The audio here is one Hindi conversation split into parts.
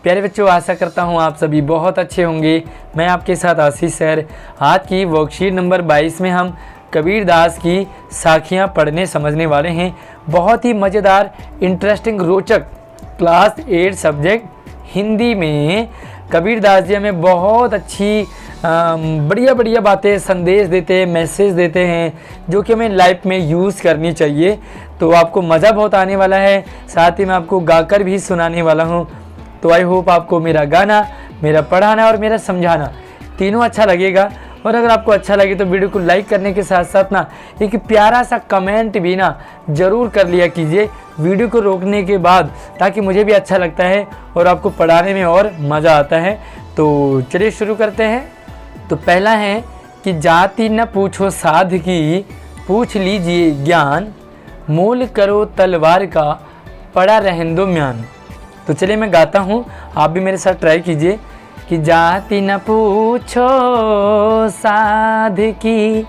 प्यारे बच्चों, आशा करता हूँ आप सभी बहुत अच्छे होंगे। मैं आपके साथ आशीष सर। आज की वर्कशीट नंबर 22 में हम कबीरदास की साखियाँ पढ़ने समझने वाले हैं। बहुत ही मज़ेदार, इंटरेस्टिंग, रोचक क्लास 8 सब्जेक्ट हिंदी में कबीरदास जी हमें बहुत अच्छी बढ़िया बढ़िया बातें, संदेश देते हैं, मैसेज देते हैं, जो कि हमें लाइफ में यूज़ करनी चाहिए। तो आपको मज़ा बहुत आने वाला है। साथ ही मैं आपको गाकर भी सुनाने वाला हूँ। तो आई होप आपको मेरा गाना, मेरा पढ़ाना और मेरा समझाना तीनों अच्छा लगेगा। और अगर आपको अच्छा लगे तो वीडियो को लाइक करने के साथ साथ ना एक प्यारा सा कमेंट भी ना ज़रूर कर लिया कीजिए वीडियो को रोकने के बाद, ताकि मुझे भी अच्छा लगता है और आपको पढ़ाने में और मज़ा आता है। तो चलिए शुरू करते हैं। तो पहला है कि जाति न पूछो साध की, पूछ लीजिए ज्ञान, मोल करो तलवार का, पड़ा रहन दो म्यान। तो चलिए मैं गाता हूँ, आप भी मेरे साथ ट्राई कीजिए कि जाति न पूछो साध की,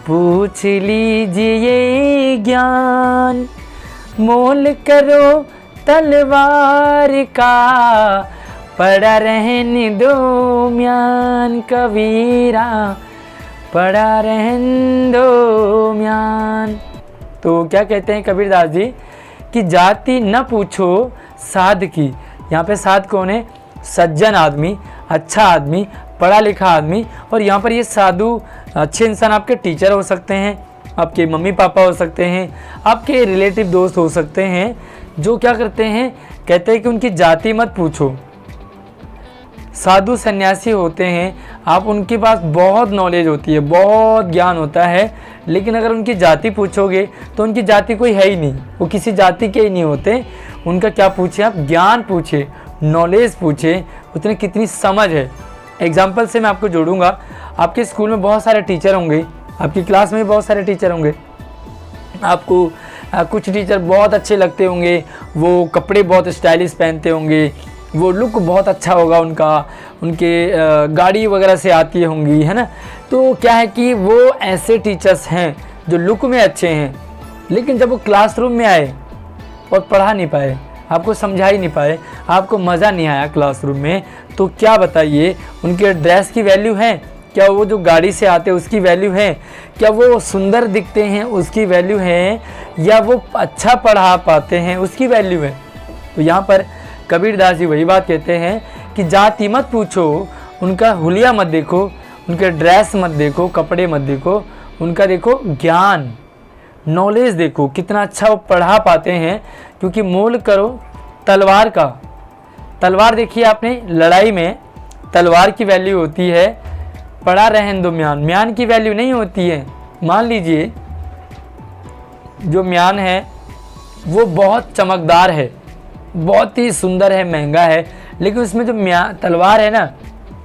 पूछ लीजिए ज्ञान, मोल करो तलवार का, पड़ा रहन दो म्यान कबीरा, पड़ा रहन दो म्यान। तो क्या कहते हैं कबीरदास जी कि जाति न पूछो साध की। यहाँ पे साध कौन है? सज्जन आदमी, अच्छा आदमी, पढ़ा लिखा आदमी। और यहाँ पर ये साधु अच्छे इंसान आपके टीचर हो सकते हैं, आपके मम्मी पापा हो सकते हैं, आपके रिलेटिव दोस्त हो सकते हैं, जो क्या करते हैं, कहते हैं कि उनकी जाति मत पूछो। साधु सन्यासी होते हैं, आप उनके पास बहुत नॉलेज होती है, बहुत ज्ञान होता है, लेकिन अगर उनकी जाति पूछोगे तो उनकी जाति कोई है ही नहीं, वो किसी जाति के ही नहीं होते। उनका क्या पूछे आप? ज्ञान पूछे, नॉलेज पूछे, उतनी कितनी समझ है। एग्जाम्पल से मैं आपको जोड़ूंगा। आपके स्कूल में बहुत सारे टीचर होंगे, आपकी क्लास में भी बहुत सारे टीचर होंगे। आपको कुछ टीचर बहुत अच्छे लगते होंगे, वो कपड़े बहुत स्टाइलिश पहनते होंगे, वो लुक बहुत अच्छा होगा उनका, उनके गाड़ी वगैरह से आती होंगी, है ना। तो क्या है कि वो ऐसे टीचर्स हैं जो लुक में अच्छे हैं, लेकिन जब वो क्लासरूम में आए और पढ़ा नहीं पाए, आपको समझा ही नहीं पाए, आपको मज़ा नहीं आया क्लासरूम में, तो क्या बताइए उनके ड्रेस की वैल्यू है? क्या वो जो गाड़ी से आते हैं उसकी वैल्यू है? क्या वो सुंदर दिखते हैं उसकी वैल्यू है? या वो अच्छा पढ़ा पाते हैं उसकी वैल्यू है? तो यहाँ पर कबीरदास जी वही बात कहते हैं कि जाति मत पूछो, उनका हुलिया मत देखो, उनके ड्रेस मत देखो, कपड़े मत देखो, उनका देखो ज्ञान, नॉलेज देखो, कितना अच्छा वो पढ़ा पाते हैं। क्योंकि मोल करो तलवार का। तलवार देखिए आपने, लड़ाई में तलवार की वैल्यू होती है, पड़ा रहन दो म्यान, म्यान की वैल्यू नहीं होती है। मान लीजिए जो म्यान है वो बहुत चमकदार है, बहुत ही सुंदर है, महंगा है, लेकिन उसमें जो तलवार है ना,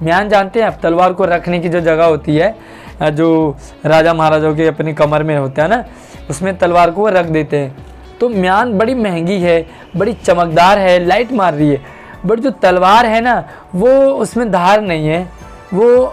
म्यान जानते हैं आप, तलवार को रखने की जो जगह होती है, जो राजा महाराजाओं के अपनी कमर में होता है ना, उसमें तलवार को रख देते हैं। तो म्यान बड़ी महंगी है, बड़ी चमकदार है, लाइट मार रही है, बट जो तलवार है ना वो उसमें धार नहीं है, वो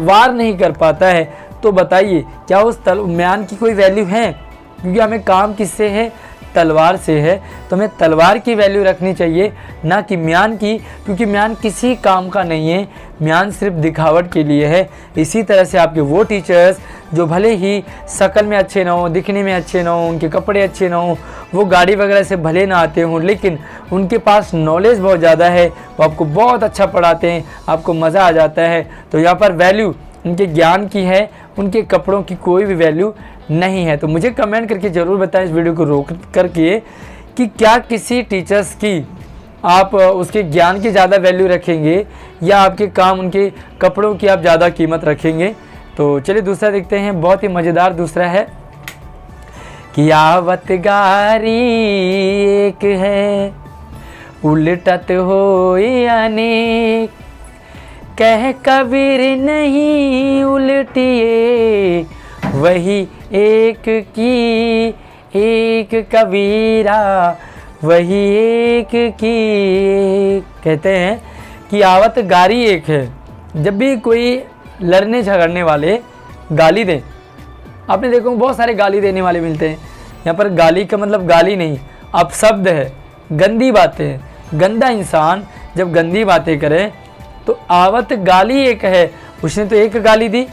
वार नहीं कर पाता है। तो बताइए क्या उस म्यान की कोई वैल्यू है? क्योंकि हमें काम किससे है? तलवार से है। तो हमें तलवार की वैल्यू रखनी चाहिए, ना कि म्यान की, क्योंकि म्यान किसी काम का नहीं है, म्यान सिर्फ दिखावट के लिए है। इसी तरह से आपके वो टीचर्स जो भले ही शक्ल में अच्छे ना हो, दिखने में अच्छे ना हो, उनके कपड़े अच्छे ना हो, वो गाड़ी वगैरह से भले ना आते हों, लेकिन उनके पास नॉलेज बहुत ज़्यादा है, वो आपको बहुत अच्छा पढ़ाते हैं, आपको मज़ा आ जाता है। तो यहाँ पर वैल्यू उनके ज्ञान की है, उनके कपड़ों की कोई भी वैल्यू नहीं है। तो मुझे कमेंट करके ज़रूर बताएं इस वीडियो को रोक करके कि क्या किसी टीचर्स की आप उसके ज्ञान की ज़्यादा वैल्यू रखेंगे, या आपके काम, उनके कपड़ों की आप ज़्यादा कीमत रखेंगे। तो चलिए दूसरा देखते हैं, बहुत ही मज़ेदार दूसरा है कि आवत गारी एक है, उलटत हो अनेक, कह कबीर नहीं उलटिए, वही एक की एक कबीरा, वही एक की एक। कहते हैं कि आवत गारी एक है। जब भी कोई लड़ने झगड़ने वाले गाली दें, आपने देखो बहुत सारे गाली देने वाले मिलते हैं। यहाँ पर गाली का मतलब गाली नहीं, अपशब्द है, गंदी बातें, गंदा इंसान जब गंदी बातें करे तो आवत गाली एक है, उसने तो एक गाली दी,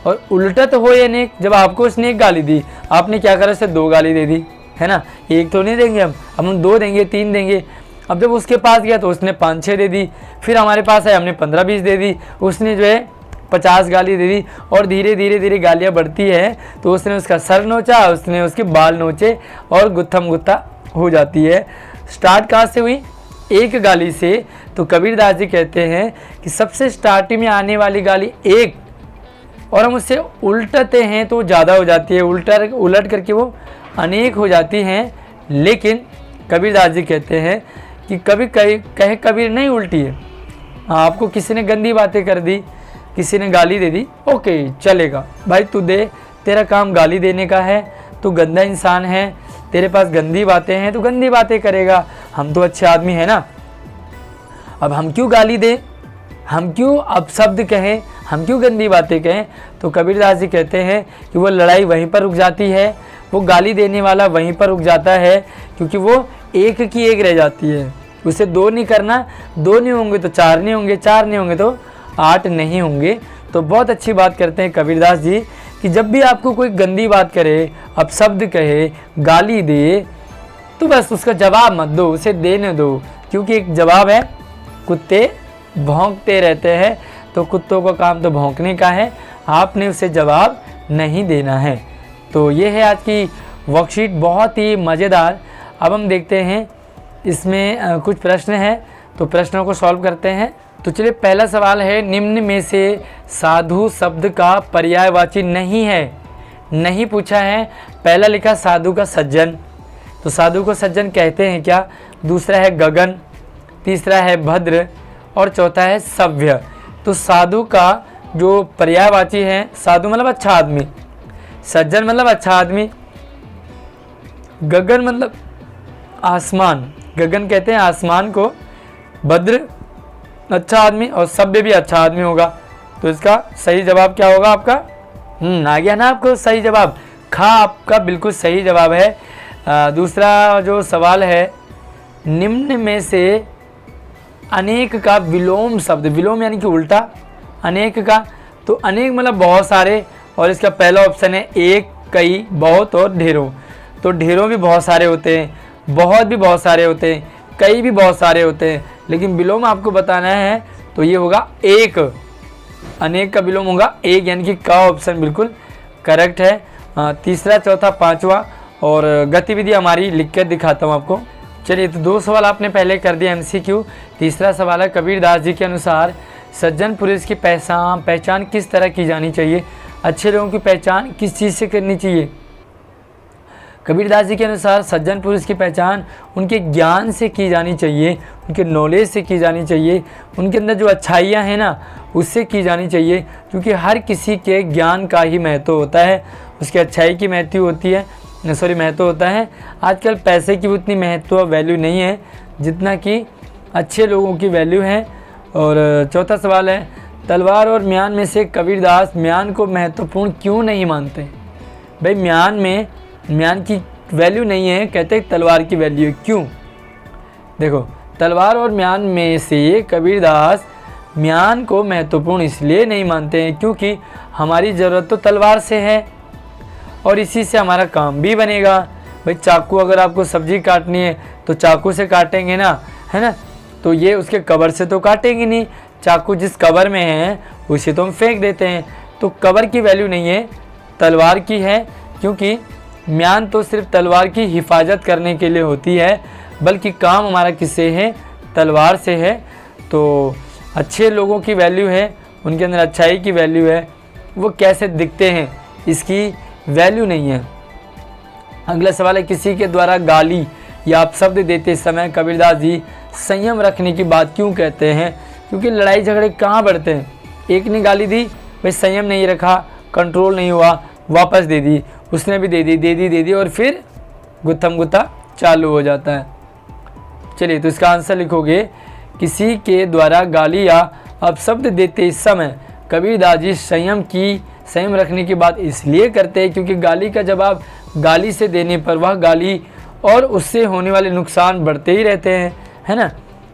और उल्टत हो या नेक, जब आपको उसने एक गाली दी, आपने क्या करा, उसे 2 गाली दे दी, है ना। एक तो नहीं देंगे हम 2 देंगे, 3 देंगे। अब जब उसके पास गया तो उसने 5-6 दे दी, फिर हमारे पास है हमने 15-20 दे दी, उसने जो है 50 गाली दे दी, और धीरे धीरे गालियाँ बढ़ती है तो उसने उसका सर नोचा, उसने उसके बाल नोचे, और गुत्थम गुत्था हो जाती है। स्टार्ट कहाँ से हुई, एक गाली से। तो कबीरदास जी कहते हैं कि सबसे स्टार्टिंग में आने वाली गाली एक, और हम उससे उल्टते हैं तो ज़्यादा हो जाती है, उलट करके वो अनेक हो जाती हैं। लेकिन कबीरदास जी कहते हैं कि कभी कहे कबीर नहीं उल्टी है। आपको किसी ने गंदी बातें कर दी, किसी ने गाली दे दी, ओके चलेगा भाई, तू दे, तेरा काम गाली देने का है, तू गंदा इंसान है, तेरे पास गंदी बातें हैं, तू गंदी बातें करेगा, हम तो अच्छे आदमी हैं ना। अब हम क्यों गाली दें, हम क्यों अपशब्द कहें, हम क्यों गंदी बातें कहें। तो कबीरदास जी कहते हैं कि वो लड़ाई वहीं पर रुक जाती है, वो गाली देने वाला वहीं पर रुक जाता है, क्योंकि वो एक की एक रह जाती है। उसे 2 नहीं करना, 2 नहीं होंगे तो 4 नहीं होंगे, 4 नहीं होंगे तो 8 नहीं होंगे। तो बहुत अच्छी बात करते हैं कबीरदास जी कि जब भी आपको कोई गंदी बात करे, अपशब्द कहे, गाली दे, तो बस उसका जवाब मत दो, उसे देने दो, क्योंकि एक जवाब है, कुत्ते भौंकते रहते हैं, तो कुत्तों का काम तो भौंकने का है, आपने उसे जवाब नहीं देना है। तो ये है आज की वर्कशीट, बहुत ही मज़ेदार। अब हम देखते हैं इसमें कुछ प्रश्न हैं, तो प्रश्नों को सॉल्व करते हैं। तो चलिए, पहला सवाल है, निम्न में से साधु शब्द का पर्यायवाची नहीं है। नहीं पूछा है, पहला लिखा साधु का सज्जन, तो साधु को सज्जन कहते हैं क्या। दूसरा है गगन, तीसरा है भद्र, और चौथा है सभ्य। तो साधु का जो पर्यायवाची है, साधु मतलब अच्छा आदमी, सज्जन मतलब अच्छा आदमी, गगन मतलब आसमान, गगन कहते हैं आसमान को, भद्र अच्छा आदमी, और सभ्य भी अच्छा आदमी होगा। तो इसका सही जवाब क्या होगा आपका, आ गया ना आपको सही जवाब, खा आपका बिल्कुल सही जवाब है। दूसरा जो सवाल है, निम्न में से अनेक का विलोम शब्द, विलोम यानी कि उल्टा, अनेक का, तो अनेक मतलब बहुत सारे, और इसका पहला ऑप्शन है एक, कई, बहुत और ढेरों। तो ढेरों भी बहुत सारे होते हैं, बहुत भी बहुत सारे होते हैं, कई भी बहुत सारे होते हैं, लेकिन विलोम आपको बताना है तो ये होगा एक, अनेक का विलोम होगा एक, यानी कि का ऑप्शन बिल्कुल करेक्ट है। तीसरा, चौथा, पांचवा, और गतिविधि हमारी लिख कर दिखाता हूँ आपको। चलिए, तो 2 सवाल आपने पहले कर दिया MCQ। तीसरा सवाल है, कबीरदास जी के अनुसार सज्जन पुरुष की पहचान किस तरह की जानी चाहिए। अच्छे लोगों की पहचान किस चीज़ से करनी चाहिए। कबीरदास जी के अनुसार सज्जन पुरुष की पहचान उनके ज्ञान से की जानी चाहिए, उनके नॉलेज से की जानी चाहिए, उनके अंदर जो अच्छाइयाँ हैं ना उससे की जानी चाहिए, क्योंकि हर किसी के ज्ञान का ही महत्व होता है, उसकी अच्छाई की महत्व होता है। आजकल पैसे की भी उतनी महत्व वैल्यू नहीं है जितना कि अच्छे लोगों की वैल्यू है। और चौथा सवाल है, तलवार और म्यान में से कबीरदास म्यान को महत्वपूर्ण क्यों नहीं मानते। भाई म्यान की वैल्यू नहीं है, कहते तलवार की वैल्यू है, क्यों। देखो, तलवार और म्यान में से कबीरदास म्यान को महत्वपूर्ण इसलिए नहीं मानते हैं क्योंकि हमारी ज़रूरत तो तलवार से है, और इसी से हमारा काम भी बनेगा। भाई चाकू, अगर आपको सब्जी काटनी है तो चाकू से काटेंगे ना, है ना, तो ये उसके कवर से तो काटेंगे नहीं, चाकू जिस कवर में है उसे तो हम फेंक देते हैं। तो कवर की वैल्यू नहीं है, तलवार की है, क्योंकि म्यान तो सिर्फ तलवार की हिफाजत करने के लिए होती है, बल्कि काम हमारा किससे है, तलवार से है। तो अच्छे लोगों की वैल्यू है, उनके अंदर अच्छाई की वैल्यू है, वो कैसे दिखते हैं इसकी वैल्यू नहीं है। अगला सवाल है, किसी के द्वारा गाली या अपशब्द देते समय कबीरदास जी संयम रखने की बात क्यों कहते हैं। क्योंकि लड़ाई झगड़े कहाँ बढ़ते हैं, एक ने गाली दी, भाई संयम नहीं रखा, कंट्रोल नहीं हुआ, वापस दे दी, उसने भी दे दी और फिर गुत्थम गुत्था चालू हो जाता है। चलिए, तो इसका आंसर लिखोगे, किसी के द्वारा गाली या अपशब्द देते समय कबीरदास जी संयम रखने की बात इसलिए करते हैं क्योंकि गाली का जवाब गाली से देने पर वह गाली और उससे होने वाले नुकसान बढ़ते ही रहते हैं, है ना।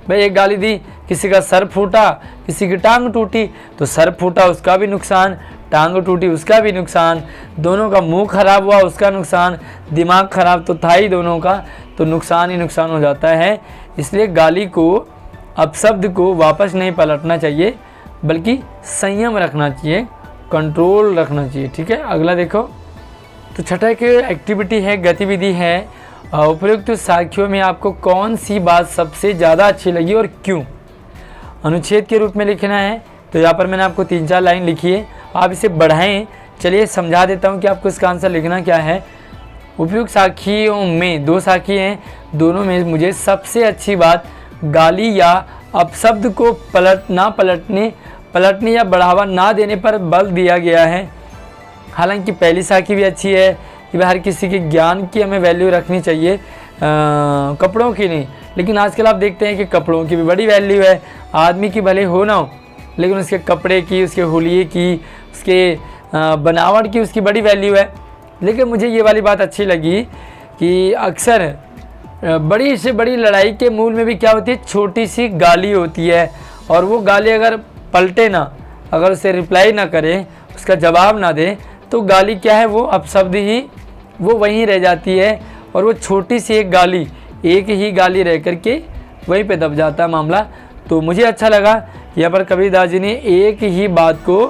भाई एक गाली दी, किसी का सर फूटा, किसी की टांग टूटी, तो सर फूटा उसका भी नुकसान, टांग टूटी उसका भी नुकसान, दोनों का मुंह खराब हुआ उसका नुकसान, दिमाग खराब तो था ही दोनों का, तो नुकसान ही नुकसान हो जाता है। इसलिए गाली को, अपशब्द को वापस नहीं पलटना चाहिए, बल्कि संयम रखना चाहिए, कंट्रोल रखना चाहिए। ठीक है, अगला देखो। तो छठा एक एक्टिविटी है, गतिविधि है, उपयुक्त साखियों में आपको कौन सी बात सबसे ज़्यादा अच्छी लगी और क्यों? अनुच्छेद के रूप में लिखना है। तो यहाँ पर मैंने आपको 3-4 लाइन लिखी है, आप इसे बढ़ाएं। चलिए समझा देता हूँ कि आपको इसका आंसर लिखना क्या है। उपयुक्त साखियों में 2 साखी हैं, दोनों में मुझे सबसे अच्छी बात गाली या अपशब्द को पलटने या बढ़ावा ना देने पर बल दिया गया है। हालांकि पहली साखी भी अच्छी है कि हर किसी के ज्ञान की हमें वैल्यू रखनी चाहिए, कपड़ों की नहीं। लेकिन आजकल आप देखते हैं कि कपड़ों की भी बड़ी वैल्यू है, आदमी की भले हो ना हो, लेकिन उसके कपड़े की, उसके हुलिये की, उसके बनावट की उसकी बड़ी वैल्यू है। लेकिन मुझे ये वाली बात अच्छी लगी कि अक्सर बड़ी से बड़ी लड़ाई के मूल में भी क्या होती है, छोटी सी गाली होती है। और वो गाली अगर पलटे ना, अगर उसे रिप्लाई ना करे, उसका जवाब ना दे, तो गाली क्या है, वो अपशब्द ही वो वहीं रह जाती है। और वो छोटी सी एक गाली, एक ही गाली रह करके वहीं पे दब जाता है मामला। तो मुझे अच्छा लगा यहाँ पर कबीरदास जी ने एक ही बात को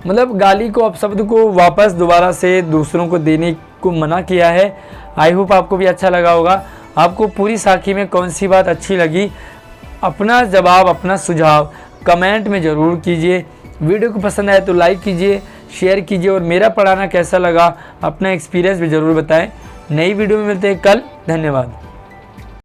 मतलब गाली को, अपशब्द को वापस दोबारा से दूसरों को देने को मना किया है। आई होप आपको भी अच्छा लगा होगा। आपको पूरी साखी में कौन सी बात अच्छी लगी, अपना जवाब, अपना सुझाव कमेंट में ज़रूर कीजिए। वीडियो को पसंद आए तो लाइक कीजिए, शेयर कीजिए, और मेरा पढ़ाना कैसा लगा अपना एक्सपीरियंस भी ज़रूर बताएं। नई वीडियो में मिलते हैं कल। धन्यवाद।